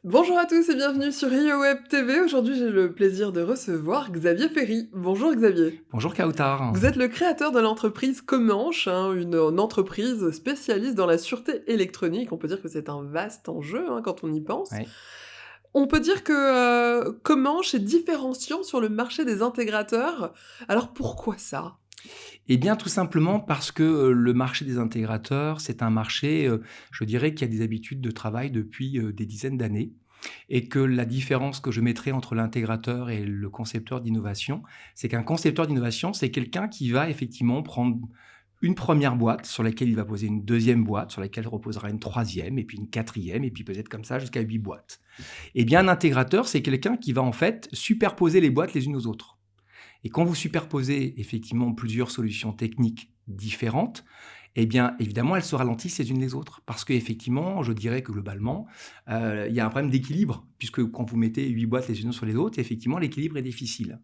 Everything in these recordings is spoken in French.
Bonjour à tous et bienvenue sur RioWeb TV. Aujourd'hui, j'ai le plaisir de recevoir Xavier Ferry. Bonjour Xavier. Bonjour Kautar. Vous êtes le créateur de l'entreprise Comanche, une entreprise spécialiste dans la sûreté électronique. On peut dire que c'est un vaste enjeu quand on y pense. Ouais. On peut dire que Comanche est différenciant sur le marché des intégrateurs. Alors pourquoi ça? Eh bien, tout simplement parce que le marché des intégrateurs, c'est un marché, je dirais, qui a des habitudes de travail depuis des dizaines d'années. Et que la différence que je mettrais entre l'intégrateur et le concepteur d'innovation, c'est qu'un concepteur d'innovation, c'est quelqu'un qui va effectivement prendre une première boîte sur laquelle il va poser une deuxième boîte, sur laquelle reposera une troisième, et puis une quatrième, et puis peut-être comme ça jusqu'à 8 boîtes. Eh bien, un intégrateur, c'est quelqu'un qui va en fait superposer les boîtes les unes aux autres. Et quand vous superposez effectivement plusieurs solutions techniques différentes, eh bien, évidemment, elles se ralentissent les unes les autres. Parce qu'effectivement, je dirais que globalement, il y a un problème d'équilibre, puisque quand vous mettez 8 boîtes les unes sur les autres, effectivement, l'équilibre est difficile.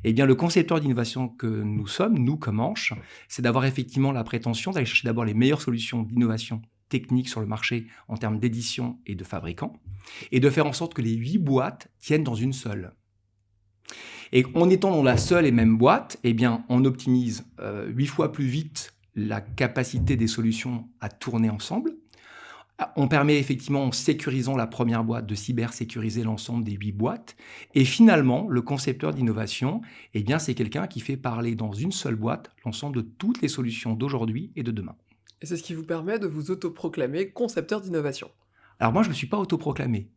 Eh bien, le concepteur d'innovation que nous sommes, nous, Comanche, c'est d'avoir effectivement la prétention d'aller chercher d'abord les meilleures solutions d'innovation technique sur le marché en termes d'édition et de fabricants, et de faire en sorte que les 8 boîtes tiennent dans une seule. Et en étant dans la seule et même boîte, eh bien, on optimise 8 fois plus vite la capacité des solutions à tourner ensemble. On permet effectivement, en sécurisant la première boîte, de cybersécuriser l'ensemble des 8 boîtes. Et finalement, le concepteur d'innovation, eh bien, c'est quelqu'un qui fait parler dans une seule boîte l'ensemble de toutes les solutions d'aujourd'hui et de demain. Et c'est ce qui vous permet de vous autoproclamer concepteur d'innovation. Alors moi, je ne me suis pas autoproclamé.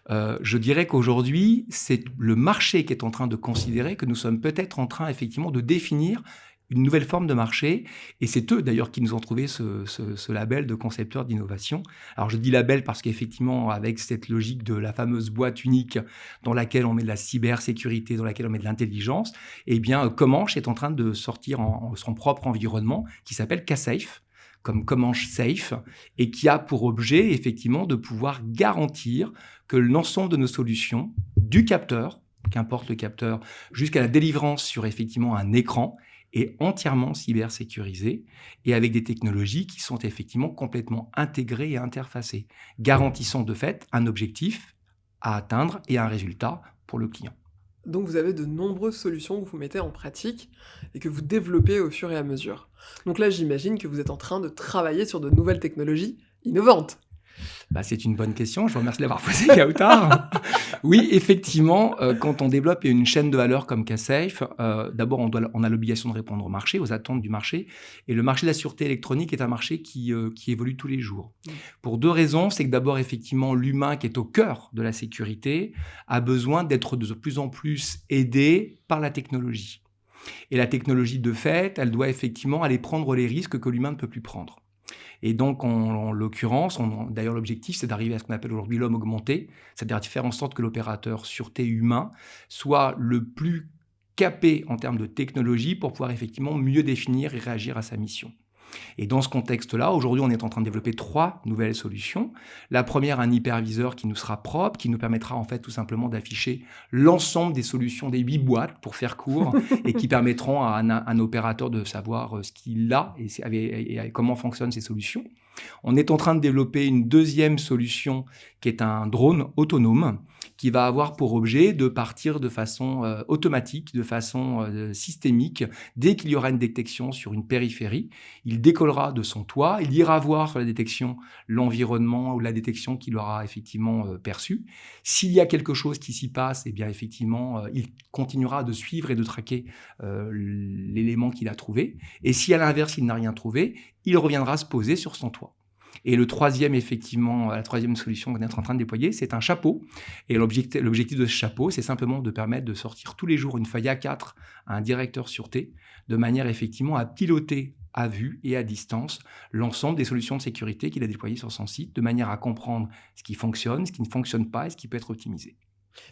Je dirais qu'aujourd'hui, c'est le marché qui est en train de considérer que nous sommes peut-être en train effectivement de définir une nouvelle forme de marché, et c'est eux d'ailleurs qui nous ont trouvé ce label de concepteur d'innovation. Alors je dis label parce qu'effectivement, avec cette logique de la fameuse boîte unique dans laquelle on met de la cybersécurité, dans laquelle on met de l'intelligence, eh bien Comanche est en train de sortir en son propre environnement qui s'appelle K-Safe, comme Comanche Safe, et qui a pour objet effectivement de pouvoir garantir que l'ensemble de nos solutions, du capteur, qu'importe le capteur, jusqu'à la délivrance sur effectivement un écran, est entièrement cybersécurisé et avec des technologies qui sont effectivement complètement intégrées et interfacées, garantissant de fait un objectif à atteindre et un résultat pour le client. Donc vous avez de nombreuses solutions que vous mettez en pratique et que vous développez au fur et à mesure. Donc là, j'imagine que vous êtes en train de travailler sur de nouvelles technologies innovantes. Bah, c'est une bonne question, je vous remercie de l'avoir posée, Kautar. Oui, effectivement, quand on développe une chaîne de valeur comme K-Safe, d'abord on a l'obligation de répondre au marché, aux attentes du marché, et le marché de la sûreté électronique est un marché qui évolue tous les jours. Pour deux raisons, c'est que d'abord effectivement l'humain qui est au cœur de la sécurité a besoin d'être de plus en plus aidé par la technologie. Et la technologie de fait, elle doit effectivement aller prendre les risques que l'humain ne peut plus prendre. Et donc, en l'occurrence, d'ailleurs, l'objectif, c'est d'arriver à ce qu'on appelle aujourd'hui l'homme augmenté, c'est-à-dire de faire en sorte que l'opérateur sûreté humain soit le plus capé en termes de technologie pour pouvoir effectivement mieux définir et réagir à sa mission. Et dans ce contexte-là, aujourd'hui, on est en train de développer 3 nouvelles solutions. La première, un hyperviseur qui nous sera propre, qui nous permettra en fait tout simplement d'afficher l'ensemble des solutions des 8 boîtes, pour faire court, et qui permettront à un opérateur de savoir ce qu'il a et comment fonctionnent ces solutions. On est en train de développer une deuxième solution qui est un drone autonome qui va avoir pour objet de partir de façon automatique, de façon systémique, dès qu'il y aura une détection sur une périphérie. Il décollera de son toit, il ira voir sur la détection l'environnement ou la détection qu'il aura effectivement perçue. S'il y a quelque chose qui s'y passe, eh bien effectivement, il continuera de suivre et de traquer l'élément qu'il a trouvé. Et si à l'inverse, il n'a rien trouvé, il reviendra se poser sur son toit. Et le troisième, effectivement, la troisième solution qu'on est en train de déployer, c'est un chapeau. Et l'objectif de ce chapeau, c'est simplement de permettre de sortir tous les jours une feuille A4 à un directeur sûreté, de manière effectivement à piloter à vue et à distance l'ensemble des solutions de sécurité qu'il a déployées sur son site, de manière à comprendre ce qui fonctionne, ce qui ne fonctionne pas et ce qui peut être optimisé.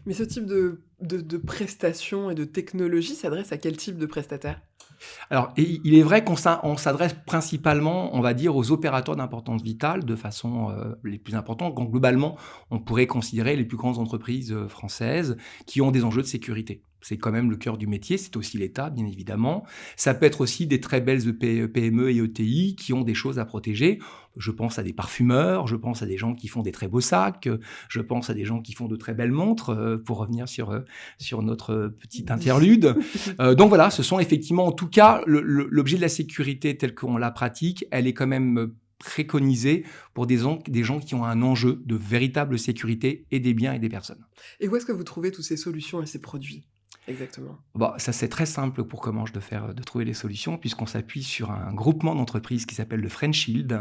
Mais ce type de prestations et de technologies s'adresse à quel type de prestataire? Alors, et il est vrai on s'adresse principalement, on va dire, aux opérateurs d'importance vitale de façon les plus importantes. Donc, globalement, on pourrait considérer les plus grandes entreprises françaises qui ont des enjeux de sécurité. C'est quand même le cœur du métier, c'est aussi l'État, bien évidemment. Ça peut être aussi des très belles PME et ETI qui ont des choses à protéger. Je pense à des parfumeurs, je pense à des gens qui font des très beaux sacs, je pense à des gens qui font de très belles montres, pour revenir sur notre petite interlude. Donc voilà, ce sont effectivement, en tout cas, l'objet de la sécurité tel qu'on la pratique, elle est quand même préconisée pour des gens qui ont un enjeu de véritable sécurité et des biens et des personnes. Et où est-ce que vous trouvez toutes ces solutions et ces produits? Exactement. Bon, ça c'est très simple pour de trouver les solutions, puisqu'on s'appuie sur un groupement d'entreprises qui s'appelle le French Shield,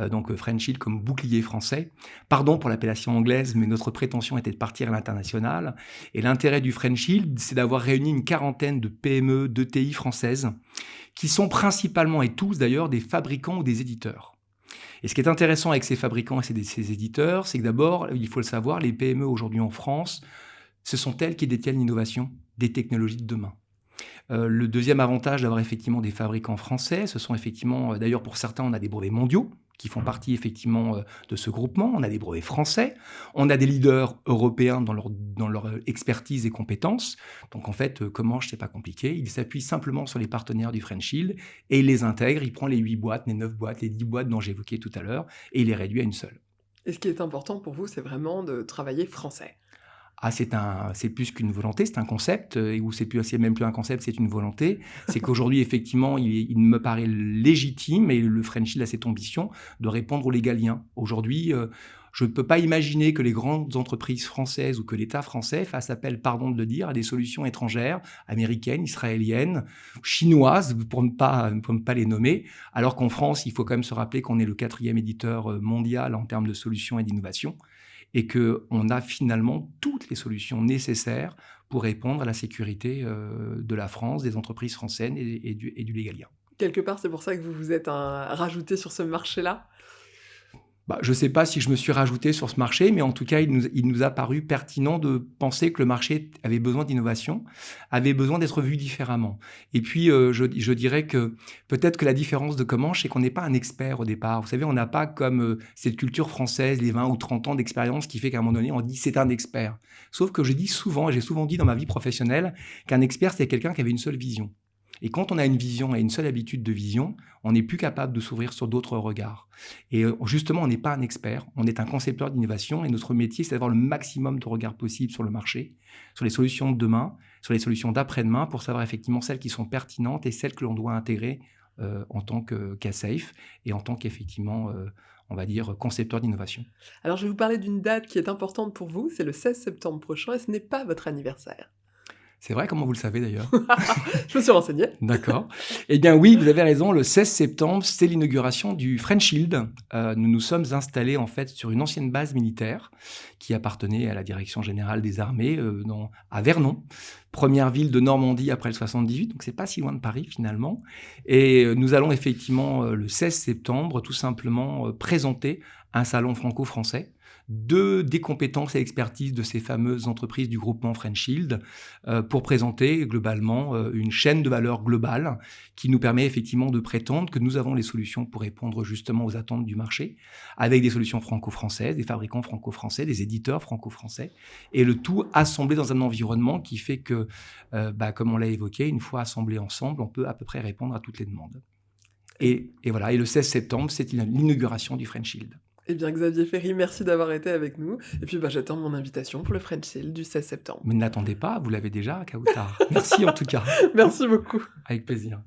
donc French Shield comme bouclier français. Pardon pour l'appellation anglaise, mais notre prétention était de partir à l'international. Et l'intérêt du French Shield, c'est d'avoir réuni une quarantaine de PME, d'ETI françaises, qui sont principalement et tous d'ailleurs des fabricants ou des éditeurs. Et ce qui est intéressant avec ces fabricants et ces éditeurs, c'est que d'abord, il faut le savoir, les PME aujourd'hui en France, ce sont elles qui détiennent l'innovation des technologies de demain. Le deuxième avantage d'avoir effectivement des fabricants français, ce sont effectivement, d'ailleurs pour certains, on a des brevets mondiaux qui font partie effectivement de ce groupement, on a des brevets français, on a des leaders européens dans leur expertise et compétences. Donc en fait, comment, je sais pas compliqué, il s'appuie simplement sur les partenaires du French Shield et il les intègre, il prend les 8 boîtes, les 9 boîtes, les 10 boîtes dont j'évoquais tout à l'heure et il les réduit à une seule. Et ce qui est important pour vous, c'est vraiment de travailler français. Ah, c'est plus qu'une volonté, c'est un concept, ou c'est même plus un concept, c'est une volonté. C'est qu'aujourd'hui, effectivement, il me paraît légitime, et le French Shield a cette ambition, de répondre aux légaliens. Aujourd'hui, je ne peux pas imaginer que les grandes entreprises françaises ou que l'État français fasse appel, pardon de le dire, à des solutions étrangères, américaines, israéliennes, chinoises, pour ne pas les nommer, alors qu'en France, il faut quand même se rappeler qu'on est le 4e éditeur mondial en termes de solutions et d'innovation, et qu'on a finalement toutes les solutions nécessaires pour répondre à la sécurité de la France, des entreprises françaises et du légalien. Quelque part, c'est pour ça que vous vous êtes rajouté sur ce marché-là? Bah, je ne sais pas si je me suis rajouté sur ce marché, mais en tout cas, il nous a paru pertinent de penser que le marché avait besoin d'innovation, avait besoin d'être vu différemment. Et puis, je dirais que peut-être que la différence de Comanche, c'est qu'on n'est pas un expert au départ. Vous savez, on n'a pas comme cette culture française, les 20 ou 30 ans d'expérience qui fait qu'à un moment donné, on dit c'est un expert. Sauf que je dis souvent, et j'ai souvent dit dans ma vie professionnelle, qu'un expert, c'est quelqu'un qui avait une seule vision. Et quand on a une vision et une seule habitude de vision, on n'est plus capable de s'ouvrir sur d'autres regards. Et justement, on n'est pas un expert, on est un concepteur d'innovation et notre métier, c'est d'avoir le maximum de regards possible sur le marché, sur les solutions de demain, sur les solutions d'après-demain, pour savoir effectivement celles qui sont pertinentes et celles que l'on doit intégrer en tant qu'ASafe et en tant qu'effectivement, on va dire, concepteur d'innovation. Alors, je vais vous parler d'une date qui est importante pour vous, c'est le 16 septembre prochain et ce n'est pas votre anniversaire. C'est vrai, comment vous le savez d'ailleurs? Je me suis renseignée. D'accord. Eh bien oui, vous avez raison, le 16 septembre, c'est l'inauguration du French Shield. Nous nous sommes installés en fait sur une ancienne base militaire qui appartenait à la Direction générale des armées à Vernon, première ville de Normandie après le 78, donc c'est pas si loin de Paris finalement. Et nous allons effectivement le 16 septembre tout simplement présenter un salon franco-français des compétences et expertises de ces fameuses entreprises du groupement French Shield pour présenter globalement une chaîne de valeur globale qui nous permet effectivement de prétendre que nous avons les solutions pour répondre justement aux attentes du marché, avec des solutions franco-françaises, des fabricants franco-français, des éditeurs franco-français, et le tout assemblé dans un environnement qui fait que, comme on l'a évoqué, une fois assemblés ensemble, on peut à peu près répondre à toutes les demandes. Et voilà, et le 16 septembre, c'est l'inauguration du French Shield. Eh bien, Xavier Ferry, merci d'avoir été avec nous. Et puis, j'attends mon invitation pour le French Shield du 16 septembre. Mais ne l'attendez pas, vous l'avez déjà, Kautar. Merci en tout cas. Merci beaucoup. Avec plaisir.